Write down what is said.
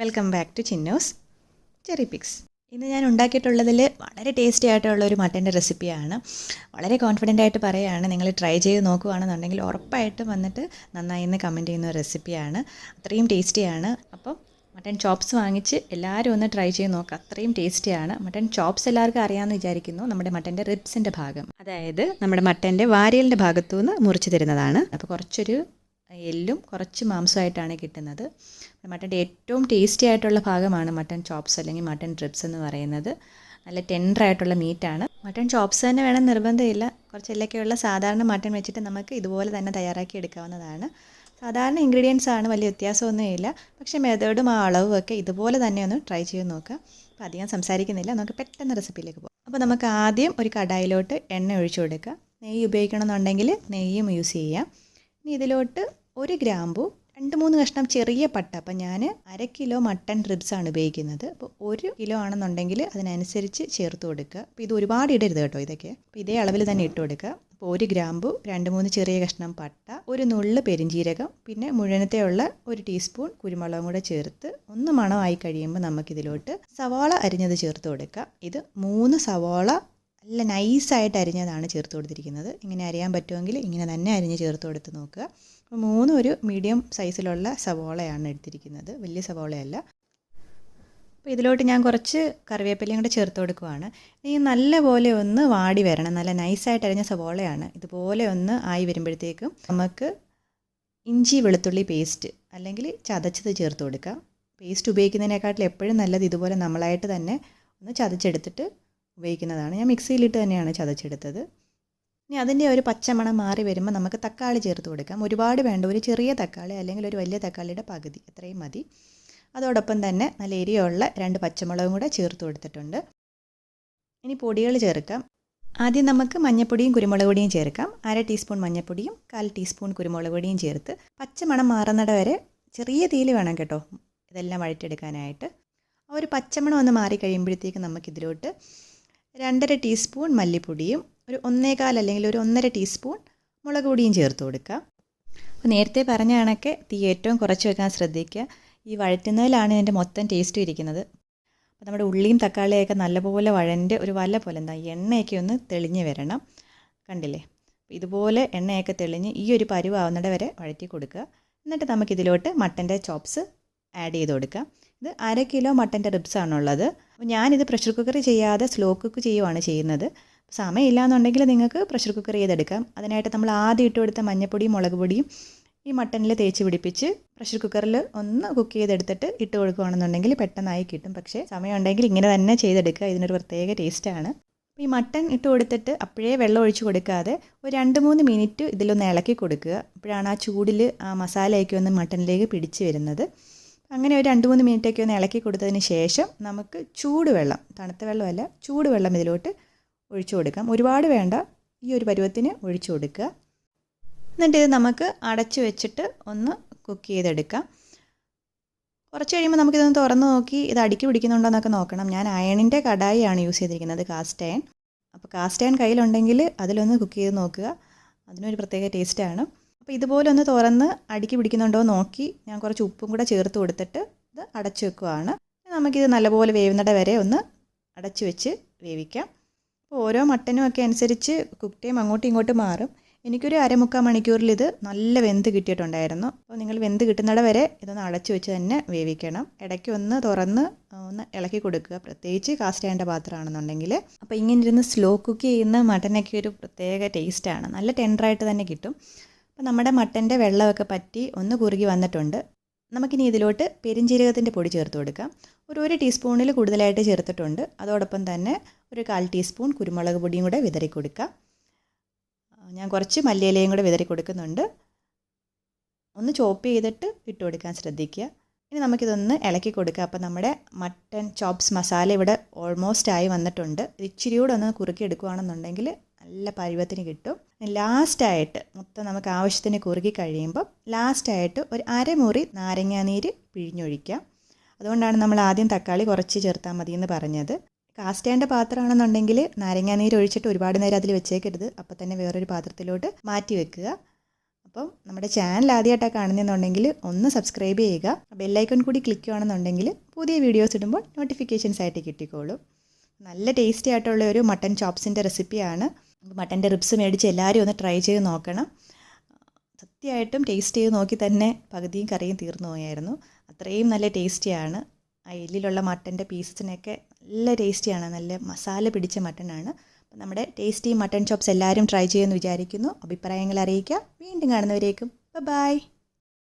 Welcome back to Chinnus cherry picks. ഇന്ന് ഞാൻ ഉണ്ടാക്കിയിട്ടുള്ളതിൽ വളരെ ടേസ്റ്റി ആയിട്ടുള്ള ഒരു മട്ടൻ്റെ റെസിപ്പിയാണ്. വളരെ കോൺഫിഡൻ്റ് ആയിട്ട് പറയുകയാണ്, നിങ്ങൾ ട്രൈ ചെയ്ത് നോക്കുകയാണെന്നുണ്ടെങ്കിൽ ഉറപ്പായിട്ടും വന്നിട്ട് നന്നായി എന്ന് കമൻറ്റ് ചെയ്യുന്ന ഒരു റെസിപ്പിയാണ്. അത്രയും ടേസ്റ്റിയാണ്. അപ്പം മട്ടൺ ചോപ്സ് വാങ്ങിച്ച് എല്ലാവരും ഒന്ന് ട്രൈ ചെയ്ത് നോക്കുക. അത്രയും ടേസ്റ്റിയാണ്. മട്ടൺ ചോപ്സ് എല്ലാവർക്കും അറിയാമെന്ന് വിചാരിക്കുന്നു. നമ്മുടെ മട്ടൻ്റെ റിബ്സിൻ്റെ ഭാഗം, അതായത് നമ്മുടെ മട്ടൻ്റെ വാരിയലിൻ്റെ ഭാഗത്തു നിന്ന് മുറിച്ച് തരുന്നതാണ്. അപ്പോൾ കുറച്ചൊരു എല്ലും കുറച്ച് മാംസമായിട്ടാണ് കിട്ടുന്നത്. മട്ടൻ്റെ ഏറ്റവും ടേസ്റ്റി ആയിട്ടുള്ള ഭാഗമാണ് മട്ടൺ ചോപ്സ് അല്ലെങ്കിൽ മട്ടൺ റിബ്സ് എന്ന് പറയുന്നത്. നല്ല ടെൻഡറായിട്ടുള്ള മീറ്റാണ്. മട്ടൺ ചോപ്സ് തന്നെ വേണം നിർബന്ധമില്ല. കുറച്ച് എല്ലൊക്കെയുള്ള സാധാരണ മട്ടൺ വെച്ചിട്ട് നമുക്ക് ഇതുപോലെ തന്നെ തയ്യാറാക്കി എടുക്കാവുന്നതാണ്. സാധാരണ ഇൻഗ്രീഡിയൻസ് ആണ്, വലിയ വ്യത്യാസമൊന്നുമില്ല. പക്ഷേ മെത്തേഡും ആ അളവും ഒക്കെ ഇതുപോലെ തന്നെ ഒന്ന് ട്രൈ ചെയ്ത് നോക്കുക. അപ്പോൾ അധികം സംസാരിക്കുന്നില്ല, നമുക്ക് പെട്ടെന്ന് റെസിപ്പിയിലേക്ക് പോകാം. അപ്പോൾ നമുക്ക് ആദ്യം ഒരു കടായിലോട്ട് എണ്ണ ഒഴിച്ചു കൊടുക്കുക. നെയ്യ് ഉപയോഗിക്കണമെന്നുണ്ടെങ്കിൽ നെയ്യും യൂസ് ചെയ്യാം. ഇനി ഇതിലോട്ട് 1 ഗ്രാമ്പു, 2-3 കഷ്ണം ചെറിയ പട്ട. അപ്പം ഞാൻ 1/2 കിലോ മട്ടൺ റിബ്സാണ് ഉപയോഗിക്കുന്നത്. അപ്പോൾ 1 കിലോ ആണെന്നുണ്ടെങ്കിൽ അതിനനുസരിച്ച് ചേർത്ത് കൊടുക്കുക. അപ്പോൾ ഇത് ഒരുപാട് ഇടരുത് കേട്ടോ, ഇതൊക്കെ. അപ്പോൾ ഇതേ അളവിൽ തന്നെ ഇട്ട് കൊടുക്കുക. അപ്പോൾ 1 ഗ്രാമ്പു, 2-3 ചെറിയ കഷ്ണം പട്ട, ഒരു നുള്ള് പെരിഞ്ജീരകം, പിന്നെ മുഴുവനത്തെയുള്ള 1 ടീസ്പൂൺ കുരുമുളകും കൂടെ ചേർത്ത് ഒന്ന് മണമായി കഴിയുമ്പോൾ നമുക്കിതിലോട്ട് സവാള അരിഞ്ഞത് ചേർത്ത് കൊടുക്കുക. ഇത് 3 സവാള നല്ല നൈസായിട്ട് അരിഞ്ഞതാണ് ചേർത്ത് കൊടുത്തിരിക്കുന്നത്. ഇങ്ങനെ അരിയാൻ പറ്റുമെങ്കിൽ ഇങ്ങനെ തന്നെ അരിഞ്ഞ് ചേർത്ത് കൊടുത്ത് നോക്കുക. അപ്പോൾ 3 ഒരു മീഡിയം സൈസിലുള്ള സവോളയാണ് എടുത്തിരിക്കുന്നത്, വലിയ സവോളയല്ല. അപ്പോൾ ഇതിലോട്ട് ഞാൻ കുറച്ച് കറിവേപ്പിലയും കൂടെ ചേർത്ത് കൊടുക്കുവാണ്. ഈ നല്ലപോലെ ഒന്ന് വാടി വരണം. നല്ല നൈസായിട്ട് അരിഞ്ഞ സവോളയാണ്. ഇതുപോലെ ഒന്ന് ആയി വരുമ്പോഴത്തേക്കും നമുക്ക് ഇഞ്ചി വെളുത്തുള്ളി പേസ്റ്റ് അല്ലെങ്കിൽ ചതച്ചത് ചേർത്ത് കൊടുക്കുക. പേസ്റ്റ് ഉപയോഗിക്കുന്നതിനേക്കാട്ടിൽ എപ്പോഴും നല്ലത് ഇതുപോലെ നമ്മളായിട്ട് തന്നെ ഒന്ന് ചതച്ചെടുത്തിട്ട് ഉപയോഗിക്കുന്നതാണ്. ഞാൻ മിക്സിയിലിട്ട് തന്നെയാണ് ചതച്ചെടുത്തത്. ഇനി അതിൻ്റെ ഒരു പച്ചമണം മാറി വരുമ്പോൾ നമുക്ക് തക്കാളി ചേർത്ത് കൊടുക്കാം. ഒരുപാട് വേണ്ട, ഒരു ചെറിയ തക്കാളി അല്ലെങ്കിൽ ഒരു വലിയ തക്കാളിയുടെ പകുതി, അത്രയും മതി. അതോടൊപ്പം തന്നെ നല്ല എരിയുള്ള 2 പച്ചമുളകും കൂടെ ചേർത്ത് കൊടുത്തിട്ടുണ്ട്. ഇനി പൊടികൾ ചേർക്കാം. ആദ്യം നമുക്ക് മഞ്ഞൾപ്പൊടിയും കുരുമുളക് പൊടിയും ചേർക്കാം. 1/2 ടീസ്പൂൺ മഞ്ഞൾപ്പൊടിയും 1/4 ടീസ്പൂൺ കുരുമുളക് പൊടിയും ചേർത്ത് പച്ചമണം മാറുന്നിട വരെ ചെറിയ തീയിൽ വേണം കേട്ടോ ഇതെല്ലാം വഴറ്റിയെടുക്കാനായിട്ട്. ആ ഒരു പച്ചമണം ഒന്ന് മാറി കഴിയുമ്പോഴത്തേക്ക് നമുക്കിതിലോട്ട് 2.5 ടീസ്പൂൺ മല്ലിപ്പൊടിയും ഒരു 1/4 അല്ലെങ്കിൽ ഒരു 1.5 ടീസ്പൂൺ മുളക് പൊടിയും ചേർത്ത് കൊടുക്കുക. അപ്പോൾ നേരത്തെ പറഞ്ഞ കണക്കെ തീ ഏറ്റവും കുറച്ച് വെക്കാൻ ശ്രദ്ധിക്കുക. ഈ വഴറ്റുന്നതിലാണ് ഇതിൻ്റെ മൊത്തം ടേസ്റ്റും ഇരിക്കുന്നത്. അപ്പോൾ നമ്മുടെ ഉള്ളിയും തക്കാളിയൊക്കെ നല്ലപോലെ വഴൻ്റെ ഒരു വല പോലെ എണ്ണയൊക്കെ ഒന്ന് തെളിഞ്ഞ് വരണം. കണ്ടില്ലേ? ഇതുപോലെ എണ്ണയൊക്കെ തെളിഞ്ഞ് ഈ ഒരു പരുവാവുന്നിട വരെ വഴറ്റി കൊടുക്കുക. എന്നിട്ട് നമുക്കിതിലോട്ട് മട്ടൻ്റെ ചോപ്സ് ആഡ് ചെയ്ത് കൊടുക്കാം. ഇത് 1/2 കിലോ മട്ടൻ്റെ റിബ്സാണുള്ളത്. അപ്പോൾ ഞാനിത് പ്രഷർ കുക്കർ ചെയ്യാതെ സ്ലോ കുക്ക് ചെയ്യുവാണ് ചെയ്യുന്നത്. സമയമില്ലാന്നുണ്ടെങ്കിൽ നിങ്ങൾക്ക് പ്രഷർ കുക്കർ ചെയ്തെടുക്കാം. അതിനായിട്ട് നമ്മൾ ആദ്യം ഇട്ട് കൊടുത്ത മഞ്ഞൾപ്പൊടിയും മുളക് പൊടിയും ഈ മട്ടനിൽ തേച്ച് പിടിപ്പിച്ച് പ്രഷർ കുക്കറിൽ ഒന്ന് കുക്ക് ചെയ്തെടുത്തിട്ട് ഇട്ട് കൊടുക്കുകയാണെന്നുണ്ടെങ്കിൽ പെട്ടെന്നായി കിട്ടും. പക്ഷേ സമയമുണ്ടെങ്കിൽ ഇങ്ങനെ തന്നെ ചെയ്തെടുക്കുക, ഇതിനൊരു പ്രത്യേക ടേസ്റ്റാണ്. അപ്പോൾ ഈ മട്ടൺ ഇട്ട് കൊടുത്തിട്ട് അപ്പോഴേ വെള്ളം ഒഴിച്ച് കൊടുക്കാതെ ഒരു 2-3 മിനിറ്റ് ഇതിലൊന്ന് ഇളക്കി കൊടുക്കുക. അപ്പോഴാണ് ആ ചൂടിൽ ആ മസാലയൊക്കെ ഒന്ന് മട്ടനിലേക്ക് പിടിച്ച് വരുന്നത്. അങ്ങനെ ഒരു 2-3 മിനിറ്റൊക്കെ ഒന്ന് ഇളക്കി കൊടുത്തതിന് ശേഷം നമുക്ക് ചൂടുവെള്ളം, തണുത്ത വെള്ളമല്ല ചൂടുവെള്ളം ഇതിലോട്ട് ഒഴിച്ചു കൊടുക്കാം. ഒരുപാട് വേണ്ട, ഈ ഒരു പരുവത്തിന് ഒഴിച്ചു കൊടുക്കുക. എന്നിട്ട് ഇത് നമുക്ക് അടച്ചു വെച്ചിട്ട് ഒന്ന് കുക്ക് ചെയ്തെടുക്കാം. കുറച്ച് കഴിയുമ്പോൾ നമുക്കിതൊന്ന് തുറന്ന് നോക്കി ഇത് അടുക്കി പിടിക്കുന്നുണ്ടോ എന്നൊക്കെ നോക്കണം. ഞാൻ അയണിൻ്റെ കടായിയാണ് യൂസ് ചെയ്തിരിക്കുന്നത്, കാസ്റ്റ് അയൺ. അപ്പോൾ കാസ്റ്റ് അയൺ കയ്യിലുണ്ടെങ്കിൽ അതിലൊന്ന് കുക്ക് ചെയ്ത് നോക്കുക, അതിനൊരു പ്രത്യേക ടേസ്റ്റാണ്. അപ്പോൾ ഇതുപോലെ ഒന്ന് തുറന്ന് അടുക്കി പിടിക്കുന്നുണ്ടോ നോക്കി ഞാൻ കുറച്ച് ഉപ്പും കൂടെ ചേർത്ത് കൊടുത്തിട്ട് ഇത് അടച്ചു വെക്കുകയാണ്. നമുക്കിത് നല്ലപോലെ വേവുന്നിട വരെ ഒന്ന് അടച്ചു വെച്ച് വേവിക്കാം. അപ്പോൾ ഓരോ മട്ടനും ഒക്കെ അനുസരിച്ച് കുക്ക് ടൈം അങ്ങോട്ടും ഇങ്ങോട്ടും മാറും. എനിക്കൊരു 1/4 മണിക്കൂറിൽ ഇത് നല്ല വെന്ത് കിട്ടിയിട്ടുണ്ടായിരുന്നു. അപ്പോൾ നിങ്ങൾ വെന്ത് കിട്ടുന്നിട വരെ ഇതൊന്ന് അടച്ചു വെച്ച് തന്നെ വേവിക്കണം. ഇടയ്ക്ക് ഒന്ന് തുറന്ന് ഒന്ന് ഇളക്കി കൊടുക്കുക, പ്രത്യേകിച്ച് കാസ്റ്റ് ചെയ്യേണ്ട പാത്രമാണെന്നുണ്ടെങ്കിൽ. അപ്പോൾ ഇങ്ങനെ ഇരുന്ന് സ്ലോ കുക്ക് ചെയ്യുന്ന മട്ടനൊക്കെ ഒരു പ്രത്യേക ടേസ്റ്റാണ്, നല്ല ടെൻഡറായിട്ട് തന്നെ കിട്ടും. അപ്പോൾ നമ്മുടെ മട്ടൻ്റെ വെള്ളമൊക്കെ പറ്റി ഒന്ന് കുറുകി വന്നിട്ടുണ്ട്. നമുക്കിനി ഇതിലോട്ട് പെരിഞ്ജീരകത്തിൻ്റെ പൊടി ചേർത്ത് കൊടുക്കാം. ഒരു ടീസ്പൂണിൽ കൂടുതലായിട്ട് ചേർത്തിട്ടുണ്ട്. അതോടൊപ്പം തന്നെ ഒരു 1/4 ടീസ്പൂൺ കുരുമുളക് പൊടിയും കൂടെ വിതറി കൊടുക്കുക. ഞാൻ കുറച്ച് മല്ലിയിലയും കൂടെ വിതറി കൊടുക്കുന്നുണ്ട്. ഒന്ന് ചോപ്പ് ചെയ്തിട്ട് ഇട്ട് കൊടുക്കാൻ ശ്രദ്ധിക്കുക. ഇനി നമുക്കിതൊന്ന് ഇളക്കി കൊടുക്കുക. അപ്പോൾ നമ്മുടെ മട്ടൺ ചോപ്സ് മസാല ഇവിടെ ഓൾമോസ്റ്റ് ആയി വന്നിട്ടുണ്ട്. ഇച്ചിരി കൂടെ ഒന്ന് കുറുക്കി എടുക്കുകയാണെന്നുണ്ടെങ്കിൽ നല്ല പരുവത്തിന് കിട്ടും. ലാസ്റ്റായിട്ട് മൊത്തം നമുക്ക് ആവശ്യത്തിന് കുറുകി കഴിയുമ്പം ലാസ്റ്റായിട്ട് ഒരു 1/2 മുറി നാരങ്ങാനീര് പിഴിഞ്ഞൊഴിക്കാം. അതുകൊണ്ടാണ് നമ്മൾ ആദ്യം തക്കാളി കുറച്ച് ചേർത്താൽ മതി എന്ന് പറഞ്ഞത്. കാസ്റ്റ് ചെയ്യേണ്ട പാത്രമാണെന്നുണ്ടെങ്കിൽ നാരങ്ങാനീര് ഒഴിച്ചിട്ട് ഒരുപാട് നേരം അതിൽ വെച്ചേക്കരുത്. അപ്പോൾ തന്നെ വേറൊരു പാത്രത്തിലോട്ട് മാറ്റി വെക്കുക. അപ്പം നമ്മുടെ ചാനൽ ആദ്യമായിട്ടാണ് കാണുന്നതെന്നുണ്ടെങ്കിൽ ഒന്ന് സബ്സ്ക്രൈബ് ചെയ്യുക. ബെല്ലൈക്കൺ കൂടി ക്ലിക്ക് ചെയ്യുകയാണെന്നുണ്ടെങ്കിൽ പുതിയ വീഡിയോസ് ഇടുമ്പോൾ നോട്ടിഫിക്കേഷൻസ് ആയിട്ട് കിട്ടിക്കോളും. നല്ല ടേസ്റ്റി ആയിട്ടുള്ള ഒരു മട്ടൻ ചോപ്സിൻ്റെ റെസിപ്പിയാണ്. മട്ടൻ്റെ റിബ്സ് മേടിച്ച് എല്ലാവരും ഒന്ന് ട്രൈ ചെയ്ത് നോക്കണം. സത്യമായിട്ടും ടേസ്റ്റ് ചെയ്ത് നോക്കി തന്നെ പകുതിയും കറിയും തീർന്നു പോയായിരുന്നു. അത്രയും നല്ല ടേസ്റ്റിയാണ്. ആ എല്ലിലുള്ള മട്ടൻ്റെ പീസസിനൊക്കെ നല്ല ടേസ്റ്റിയാണ്. നല്ല മസാല പിടിച്ച മട്ടനാണ്. അപ്പോൾ നമ്മുടെ ടേസ്റ്റി മട്ടൻ ചോപ്സ് എല്ലാവരും ട്രൈ ചെയ്യുമെന്ന് വിചാരിക്കുന്നു. അഭിപ്രായങ്ങൾ അറിയിക്കുക. വീണ്ടും കാണുന്നവരേക്കും ബൈ.